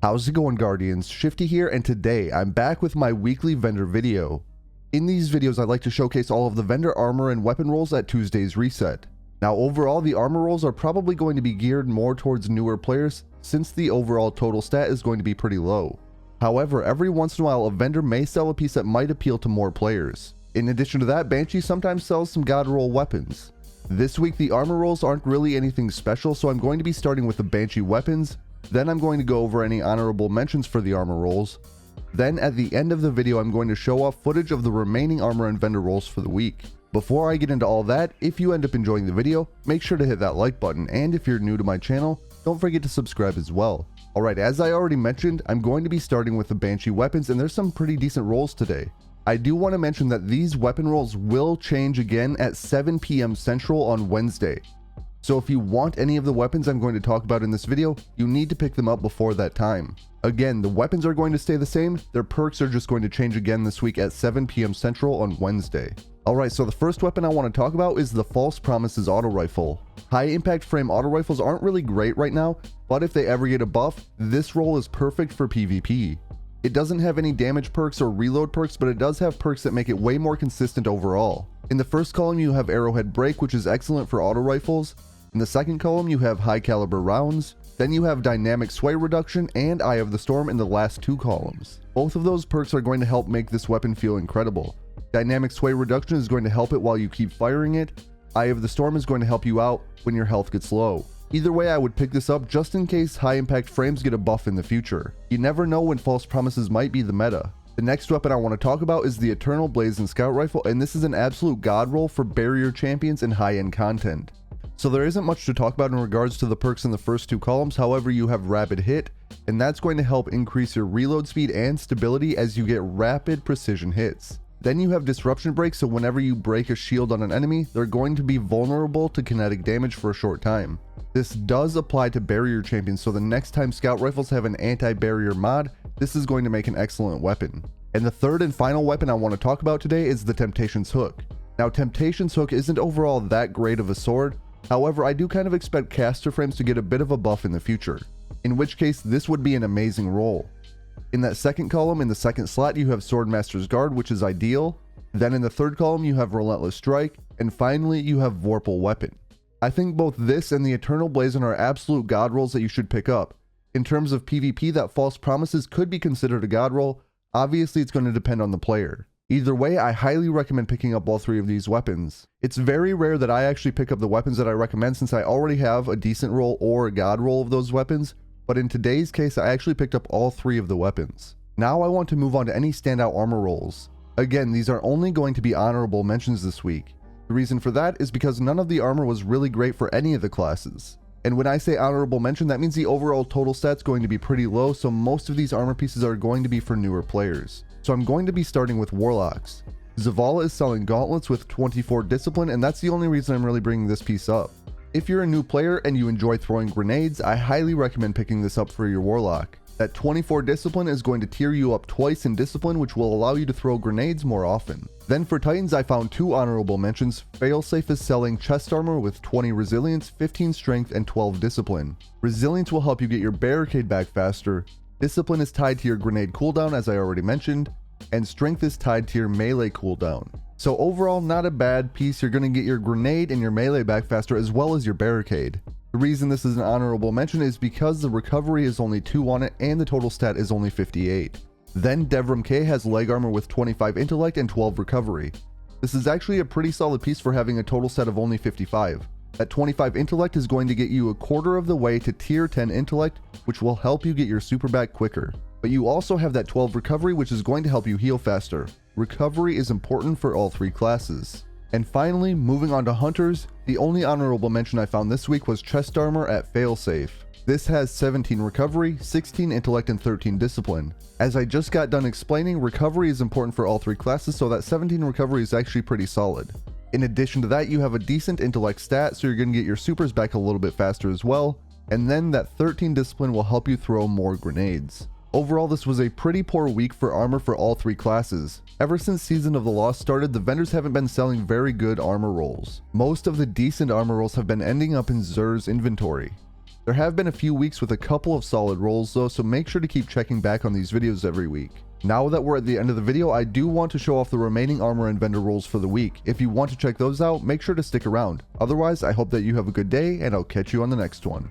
How's it going, Guardians? Shifty here, and today I'm back with my weekly vendor video. In these videos I like to showcase all of the vendor armor and weapon rolls at Tuesday's reset. Now overall the armor rolls are probably going to be geared more towards newer players since the overall total stat is going to be pretty low. However, every once in a while a vendor may sell a piece that might appeal to more players. In addition to that, Banshee sometimes sells some god roll weapons. This week the armor rolls aren't really anything special, so I'm going to be starting with the Banshee Weapons. Then I'm going to go over any honorable mentions for the armor rolls. Then at the end of the video I'm going to show off footage of the remaining armor and vendor rolls for the week. Before I get into all that, if you end up enjoying the video, make sure to hit that like button, and if you're new to my channel, don't forget to subscribe as well. Alright, as I already mentioned, I'm going to be starting with the Banshee Weapons, and there's some pretty decent rolls today. I do want to mention that these weapon rolls will change again at 7 PM Central on Wednesday. So if you want any of the weapons I'm going to talk about in this video, you need to pick them up before that time. Again, the weapons are going to stay the same, their perks are just going to change again this week at 7 PM Central on Wednesday. Alright, so the first weapon I want to talk about is the False Promises Auto Rifle. High impact frame auto rifles aren't really great right now, but if they ever get a buff, this roll is perfect for PvP. It doesn't have any damage perks or reload perks, but it does have perks that make it way more consistent overall. In the first column you have Arrowhead Break, which is excellent for auto rifles. In the second column you have high caliber rounds, then you have dynamic sway reduction and Eye of the Storm in the last two columns. Both of those perks are going to help make this weapon feel incredible. Dynamic sway reduction is going to help it while you keep firing it. Eye of the Storm is going to help you out when your health gets low. Either way, I would pick this up just in case high impact frames get a buff in the future. You never know when false promises might be the meta. The next weapon I want to talk about is the Eternal Blazing Scout Rifle, and this is an absolute god roll for barrier champions and high-end content. So there isn't much to talk about in regards to the perks in the first two columns. However, you have Rapid Hit, and that's going to help increase your reload speed and stability as you get rapid precision hits. Then you have Disruption Break, so whenever you break a shield on an enemy, they're going to be vulnerable to kinetic damage for a short time. This does apply to barrier champions, so the next time scout rifles have an anti-barrier mod, this is going to make an excellent weapon. And the third and final weapon I want to talk about today is the Temptation's Hook. Now Temptation's Hook isn't overall that great of a sword. However, I do kind of expect caster frames to get a bit of a buff in the future, in which case this would be an amazing roll. In that second column, in the second slot, you have Swordmaster's Guard, which is ideal. Then in the third column, you have Relentless Strike, and finally you have Vorpal Weapon. I think both this and the Eternal Blazon are absolute god rolls that you should pick up. In terms of PvP, that False Promises could be considered a god roll. Obviously, it's going to depend on the player. Either way, I highly recommend picking up all three of these weapons. It's very rare that I actually pick up the weapons that I recommend since I already have a decent roll or a god roll of those weapons, but in today's case I actually picked up all three of the weapons. Now I want to move on to any standout armor rolls. Again, these are only going to be honorable mentions this week. The reason for that is because none of the armor was really great for any of the classes. And when I say honorable mention, that means the overall total stat's going to be pretty low, so most of these armor pieces are going to be for newer players. So I'm going to be starting with Warlocks. Zavala is selling gauntlets with 24 discipline, and that's the only reason I'm really bringing this piece up. If you're a new player and you enjoy throwing grenades, I highly recommend picking this up for your Warlock. That 24 discipline is going to tier you up twice in discipline, which will allow you to throw grenades more often. Then for Titans, I found two honorable mentions. Failsafe is selling chest armor with 20 resilience, 15 strength, and 12 discipline. Resilience will help you get your barricade back faster. Discipline is tied to your grenade cooldown, as I already mentioned, and strength is tied to your melee cooldown. So overall, not a bad piece. You're going to get your grenade and your melee back faster as well as your barricade. The reason this is an honorable mention is because the recovery is only 2 on it and the total stat is only 58. Then Devrim Kay has leg armor with 25 intellect and 12 recovery. This is actually a pretty solid piece for having a total stat of only 55. That 25 intellect is going to get you a quarter of the way to tier 10 intellect, which will help you get your super back quicker. But you also have that 12 recovery, which is going to help you heal faster. Recovery is important for all three classes. And finally, moving on to Hunters, the only honorable mention I found this week was chest armor at Failsafe. This has 17 recovery, 16 intellect, and 13 discipline. As I just got done explaining, recovery is important for all three classes, so that 17 recovery is actually pretty solid. In addition to that, you have a decent intellect stat, so you're going to get your supers back a little bit faster as well, and then that 13 discipline will help you throw more grenades. Overall, this was a pretty poor week for armor for all three classes. Ever since Season of the Lost started, the vendors haven't been selling very good armor rolls. Most of the decent armor rolls have been ending up in Xur's inventory. There have been a few weeks with a couple of solid rolls though, so make sure to keep checking back on these videos every week. Now that we're at the end of the video, I do want to show off the remaining armor and vendor rolls for the week. If you want to check those out, make sure to stick around. Otherwise, I hope that you have a good day, and I'll catch you on the next one.